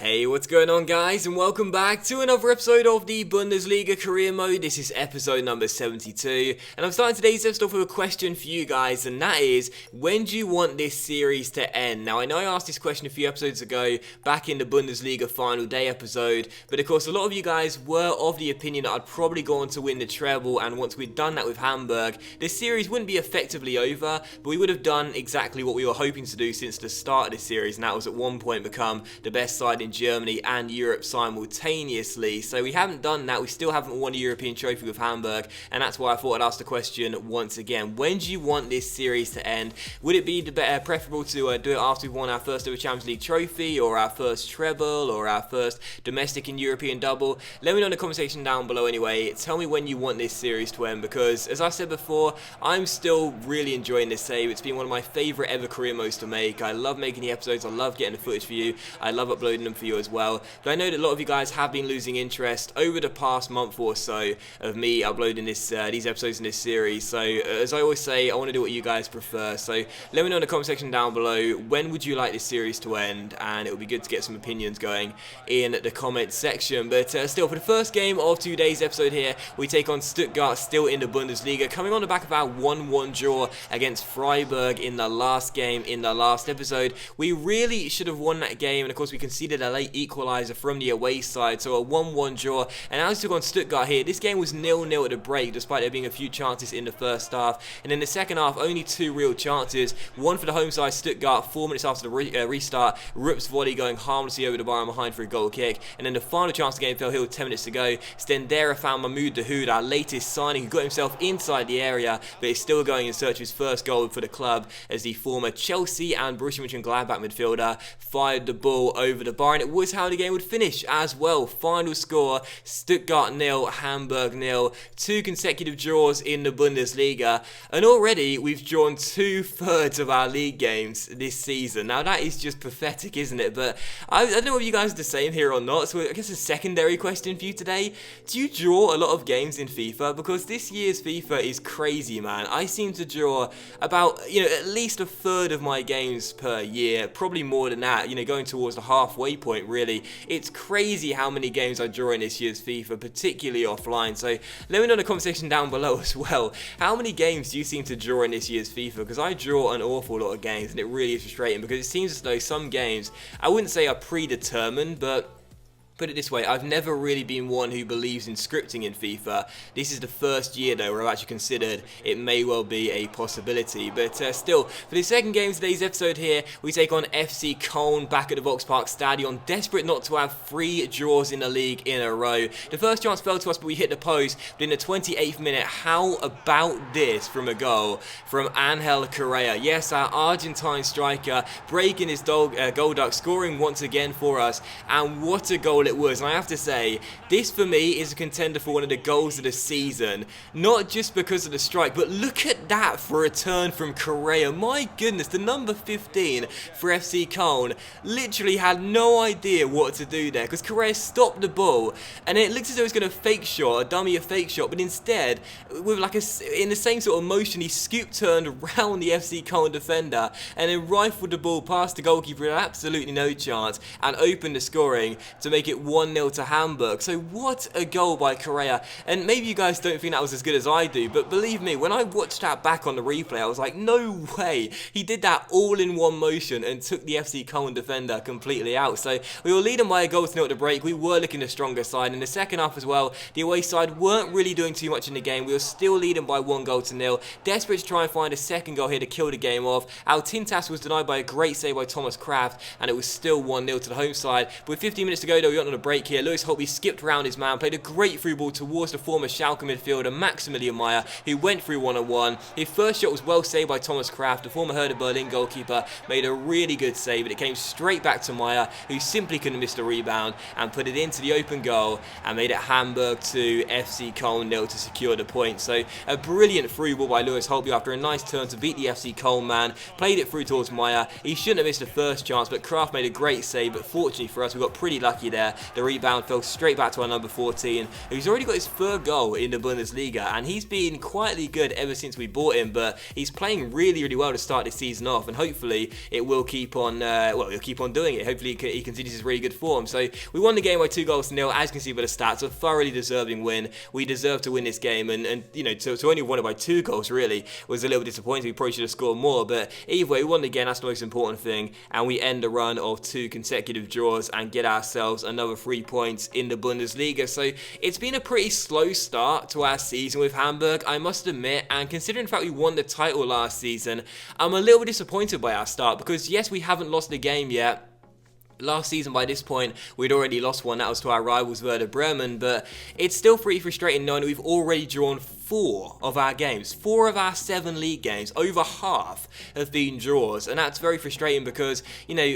Hey, what's going on guys, and welcome back to another episode of the Bundesliga Career Mode. This is episode number 72, and I'm starting today's episode with a question for you guys, and that is, when do you want this series to end? Now, I know I asked this question a few episodes ago, back in the Bundesliga final day episode, but of course a lot of you guys were of the opinion that I'd probably go on to win the treble, and once we'd done that with Hamburg, this series wouldn't be effectively over, but we would have done exactly what we were hoping to do since the start of this series, and that was at one point become the best side in Germany and Europe simultaneously. So we haven't done that. We still haven't won a European trophy with Hamburg, and that's why I thought I'd ask the question once again. When do you want this series to end? Would it be preferable to do it after we've won our first ever Champions League trophy, or our first treble, or our first domestic and European double? Let me know in the comment section down below anyway. Tell me when you want this series to end, because as I said before, I'm still really enjoying this save. It's been one of my favourite ever career modes to make. I love making the episodes. I love getting the footage for you. I love uploading them for you as well. But I know that a lot of you guys have been losing interest over the past month or so of me uploading these episodes in this series. So as I always say, I want to do what you guys prefer. So let me know in the comment section down below, when would you like this series to end, and it would be good to get some opinions going in the comment section. But still, for the first game of today's episode here, we take on Stuttgart, still in the Bundesliga, coming on the back of our 1-1 draw against Freiburg in the last game in the last episode. We really should have won that game, and of course we conceded a late equaliser from the away side, so a 1-1 draw. And as we took on Stuttgart here, this game was 0-0 at the break, despite there being a few chances in the first half, and in the second half only two real chances. One for the home side, Stuttgart, 4 minutes after the restart, Rupp's volley going harmlessly over the bar and behind for a goal kick, and then the final chance of the game fell here with 10 minutes to go. Stendera found Mahmoud Dahoud, our latest signing, who got himself inside the area, but is still going in search of his first goal for the club, as the former Chelsea and Borussia Mönchengladbach midfielder fired the ball over the bar, and it was how the game would finish as well. Final score, Stuttgart 0, Hamburg 0, 2 consecutive draws in the Bundesliga, and already we've drawn 2/3 of our league games this season. Now that is just pathetic, isn't it? But I don't know if you guys are the same here or not, so I guess a secondary question for you today: do you draw a lot of games in FIFA? Because this year's FIFA is crazy, man. I seem to draw about, at least 1/3 of my games per year, probably more than that, going towards the halfway point, really. It's crazy how many games I draw in this year's FIFA, particularly offline. So let me know in the comment section down below as well, how many games do you seem to draw in this year's FIFA? Because I draw an awful lot of games, and it really is frustrating, because it seems as though some games, I wouldn't say are predetermined, but put it this way, I've never really been one who believes in scripting in FIFA. This is the first year though where I've actually considered it may well be a possibility. But still, for the second game of today's episode here, we take on FC Köln back at the Volkspark Stadion, desperate not to have 3 draws in the league in a row. The first chance fell to us, but we hit the post. But in the 28th minute, how about this from a goal from Angel Correa? Yes, our Argentine striker breaking his goal duck, scoring once again for us, and what a goal it was. And I have to say, this for me is a contender for one of the goals of the season, not just because of the strike, but look at that for a turn from Correa. My goodness, the number 15 for FC Köln literally had no idea what to do there, because Correa stopped the ball, and it looks as though he was going to fake shot, a fake shot, but instead, with in the same sort of motion, he scoop turned around the FC Köln defender and then rifled the ball past the goalkeeper with absolutely no chance, and opened the scoring to make it 1-0 to Hamburg. So what a goal by Correa. And maybe you guys don't think that was as good as I do, but believe me, when I watched that back on the replay, I was like, no way. He did that all in one motion and took the FC Köln defender completely out. So we were leading by a goal to 0 at the break. We were looking the stronger side. In the second half as well, the away side weren't really doing too much in the game. We were still leading by 1 goal to 0. Desperate to try and find a second goal here to kill the game off. Our Tintas was denied by a great save by Thomas Kraft, and it was still 1-0 to the home side. But with 15 minutes to go though, we went on a break here. Lewis Holtby skipped around his man, played a great through ball towards the former Schalke midfielder Maximilian Meyer, who went through 1-on-1. His first shot was well saved by Thomas Kraft. The former Hertha Berlin goalkeeper made a really good save, but it came straight back to Meyer, who simply couldn't miss the rebound and put it into the open goal and made it Hamburg 2, FC Köln 0 to secure the point. So a brilliant through ball by Lewis Holtby after a nice turn to beat the FC Köln man, played it through towards Meyer. He shouldn't have missed the first chance, but Kraft made a great save, but fortunately for us, we got pretty lucky there. there. The rebound fell straight back to our number 14, who's already got his third goal in the Bundesliga, and he's been quietly good ever since we bought him, but he's playing really, really well to start this season off, and hopefully it will keep on, he'll keep on doing it. Hopefully he continues his really good form. So we won the game by 2-0. As you can see by the stats, a thoroughly deserving win. We deserve to win this game, and you know, to only win it by 2 goals really was a little disappointing. We probably should have scored more, but either way, we won the game. That's the most important thing, and we end a run of 2 consecutive draws and get ourselves another 3 points in the Bundesliga. So it's been a pretty slow start to our season with Hamburg, I must admit, and considering the fact we won the title last season, I'm a little bit disappointed by our start, because yes, we haven't lost the game yet. Last season, by this point, we'd already lost one. That was to our rivals Werder Bremen, but it's still pretty frustrating knowing that we've already drawn 4 of our games. 4 of our 7 league games, over half, have been draws, and that's very frustrating because, you know,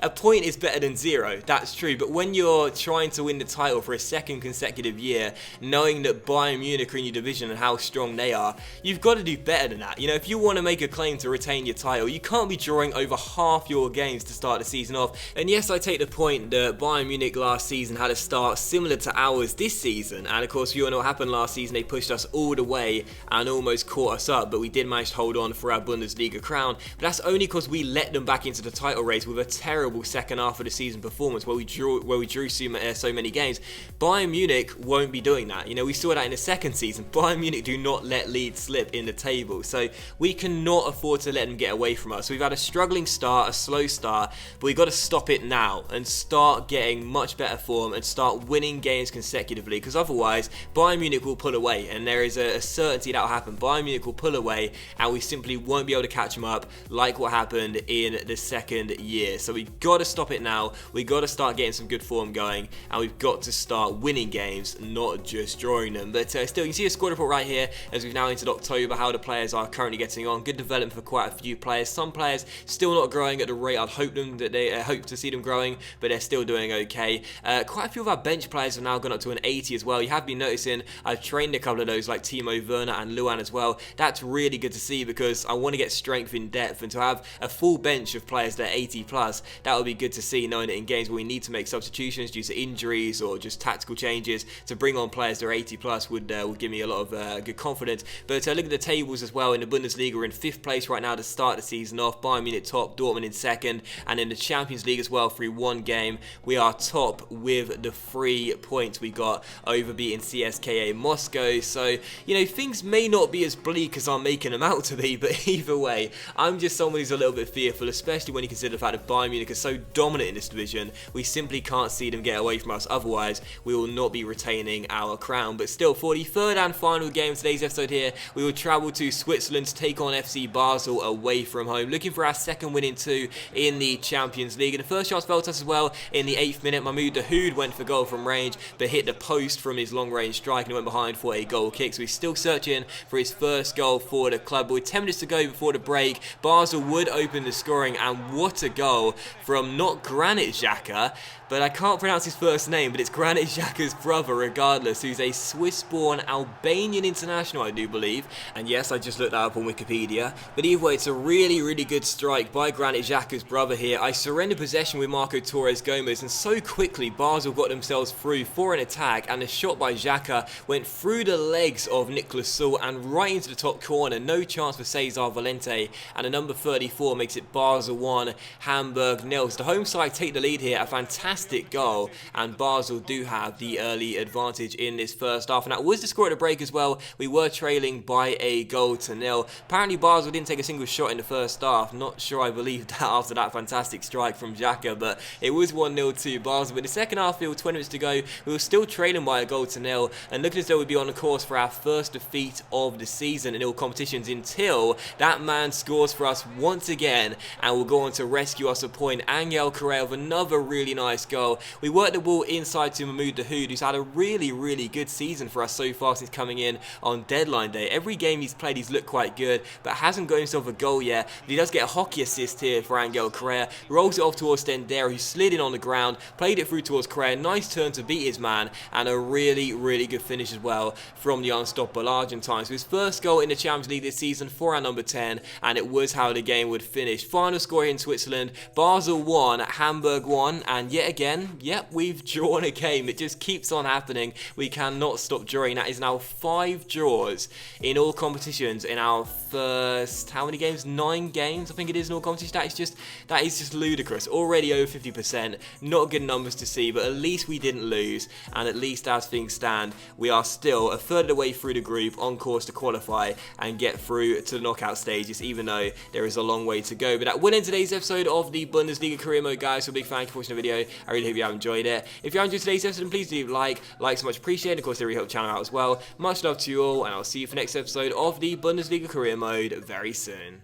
a point is better than 0, that's true, but when you're trying to win the title for a 2nd consecutive year, knowing that Bayern Munich are in your division and how strong they are, you've got to do better than that. You know, if you want to make a claim to retain your title, you can't be drawing over half your games to start the season off. And yes, I take the point that Bayern Munich last season had a start similar to ours this season, and of course you all know what happened last season. They pushed us all the way and almost caught us up, but we did manage to hold on for our Bundesliga crown. But that's only because we let them back into the title race with a terrible second half of the season performance where we drew so many games. Bayern Munich won't be doing that. You know, we saw that in the second season. Bayern Munich do not let leads slip in the table, so we cannot afford to let them get away from us. We've had a struggling start, a slow start, but we've got to stop it now and start getting much better form and start winning games consecutively, because otherwise Bayern Munich will pull away, and there is a certainty that will happen. Bayern Munich will pull away and we simply won't be able to catch them up like what happened in the second year. So we've got to stop it now. We've got to start getting some good form going, and we've got to start winning games, not just drawing them. But still, you can see a squad report right here as we've now entered October, how the players are currently getting on. Good development for quite a few players. Some players still not growing at the rate I'd hope to see them growing, but they're still doing okay. Quite a few of our bench players have now gone up to an 80 as well. You have been noticing I've trained a couple of those like Timo Werner and Luan as well. That's really good to see because I want to get strength in depth, and to have a full bench of players that are 80 plus, that would be good to see, knowing that in games where we need to make substitutions due to injuries or just tactical changes, to bring on players that are 80 plus would give me a lot of good confidence. But look at the tables as well. In the Bundesliga, we're in 5th place right now to start the season off. Bayern Munich top, Dortmund in 2nd, and in the Champions League as well, through 1 game, we are top with the 3 points we got over beating CSKA Moscow. So, you know, things may not be as bleak as I'm making them out to be, but either way, I'm just someone who's a little bit fearful, especially when you consider the fact that Bayern Munich are so dominant in this division. We simply can't see them get away from us, otherwise we will not be retaining our crown. But still, for the 3rd and final game of today's episode here, we will travel to Switzerland to take on FC Basel away from home, looking for our 2nd win in 2 in the Champions League. And the first chance fell to us as well in the 8th minute. Mahmoud Dahoud went for goal from range, but hit the post from his long range strike and went behind for a goal kick. So he's still searching for his first goal for the club. But with 10 minutes to go before the break, Basel would open the scoring, and what a goal from not Granit Xhaka, but I can't pronounce his first name, but it's Granit Xhaka's brother regardless, who's a Swiss-born Albanian international, I do believe. And yes, I just looked that up on Wikipedia. But either way, it's a really, really good strike by Granit Xhaka's brother here. I surrendered possession with Marco Torres Gomez, and so quickly Basel got themselves through for an attack, and the shot by Xhaka went through the legs of Nicolas Saul and right into the top corner. No chance for Cesar Valente, and the number 34 makes it Basel 1, Hamburg 0. So the home side take the lead here. A fantastic goal, and Basel do have the early advantage in this first half, and that was the score at the break as well. We were trailing by a goal to 0. Apparently Basel didn't take a single shot in the first half. Not sure I believe that after that fantastic strike from Xhaka, but it was 1-0 to Basel. But in the second half, with 20 minutes to go, we were still trailing by a goal to 0, and looking as though we'd be on the course for our first defeat of the season in all competitions, until that man scores for us once again and will go on to rescue us a point. Angel Correa with another really nice goal. We worked the ball inside to Mahmoud Dahoud, who's had a really, really good season for us so far since coming in on deadline day. Every game he's played, he's looked quite good, but hasn't got himself a goal yet. But he does get a hockey assist here for Angel Correa. Rolls it off towards Stendera, who slid in on the ground, played it through towards Correa. Nice turn to beat his man, and a really, really good finish as well from the unstoppable Argentines. His first goal in the Champions League this season for our number 10, and it was how the game would finish. Final score in Switzerland, Basel 1, Hamburg 1, and yet again, yep, we've drawn a game. It just keeps on happening. We cannot stop drawing. That is now 5 draws in all competitions in our first, how many games? 9 games, I think it is, in all competitions. That is just ludicrous. Already over 50%. Not good numbers to see, but at least we didn't lose, and at least as things stand, we are still a third of the way through the group, on course to qualify and get through to the knockout stages, even though there is a long way to go. But that will end today's episode of the Bundesliga Career Mode, guys. So a big thank you for watching the video. I really hope you have enjoyed it. If you enjoyed today's episode, then please do like so much appreciated. Of course, they really help the channel out as well. Much love to you all, and I'll see you for the next episode of the Bundesliga Career Mode very soon.